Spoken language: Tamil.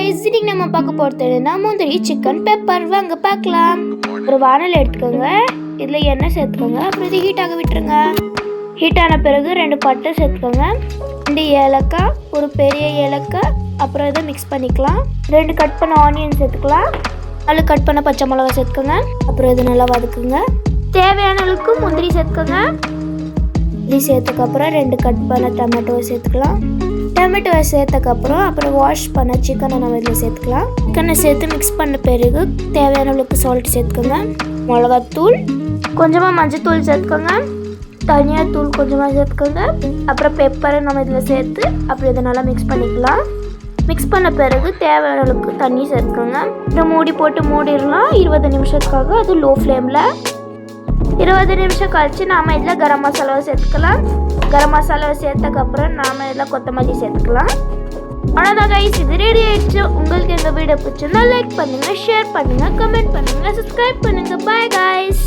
guys, இன்னைக்கு நம்ம பார்க்க போறது என்னன்னா முந்திரி சிக்கன் பெப்பர். வாங்க பார்க்கலாம். ஒரு வானல் எடுத்துக்கோங்க. இதுல எண்ணெய் சேர்த்துக்கோங்க. அப்புறம் இது ஹீட் ஆக விட்டுருங்க. ஹீட் ஆன பிறகு 2 பட்டை சேர்த்துக்கோங்க, 2 ஏலக்காய், ஒரு பெரிய ஏலக்காய். அப்புறம் இதை மிக்ஸ் பண்ணிக்கலாம். 2 கட் பண்ண ஆனியன் சேர்த்துக்கலாம். 4 கட் பண்ண பச்சை மிளகாய் சேர்த்துக்கோங்க. அப்புறம் இது நல்லா வதக்குங்க. தேவையான அளவுக்கு முந்திரி சேர்த்துக்கோங்க. முந்திரி சேர்த்துக்கப்புறம் 2 கட் பண்ண டொமேட்டோவை சேர்த்துக்கலாம். டொமேட்டோவை சேர்த்தக்கப்புறம் அப்புறம் வாஷ் பண்ண சிக்கனை நம்ம இதில் சேர்த்துக்கலாம். சிக்கனை சேர்த்து மிக்ஸ் பண்ண பிறகு தேவையான அளவுக்கு சால்ட் சேர்த்துக்கோங்க. மிளகாத்தூள், கொஞ்சமாக மஞ்சத்தூள் சேர்த்துக்கோங்க. தனியாத்தூள் கொஞ்சமாக சேர்த்துக்கோங்க. அப்புறம் பெப்பரை நம்ம இதில் சேர்த்து அப்புறம் இதை நல்லா மிக்ஸ் பண்ணிக்கலாம். மிக்ஸ் பண்ண பிறகு தேவையான அளவுக்கு தண்ணி சேர்த்துக்கோங்க. இதை மூடி போட்டு மூடிடலாம் 20 நிமிஷத்துக்காக. அது லோ ஃப்ளேமில். 20 நிமிஷம் கழித்து நாம் இதில் கரம் மசாலாவை சேர்த்துக்கலாம். கரம் மசாலாவை சேர்த்தக்கப்புறம் நாம் இதில் கொத்தமல்லி சேர்த்துக்கலாம். அவ்வளோதான் கைஸ், இது ரெடி ஆயிடுச்சு. உங்களுக்கு இந்த வீடியோ பிடிச்சிருந்தா லைக் பண்ணுங்கள், ஷேர் பண்ணுங்கள், கமெண்ட் பண்ணுங்கள், சப்ஸ்கிரைப் பண்ணுங்கள். Bye guys.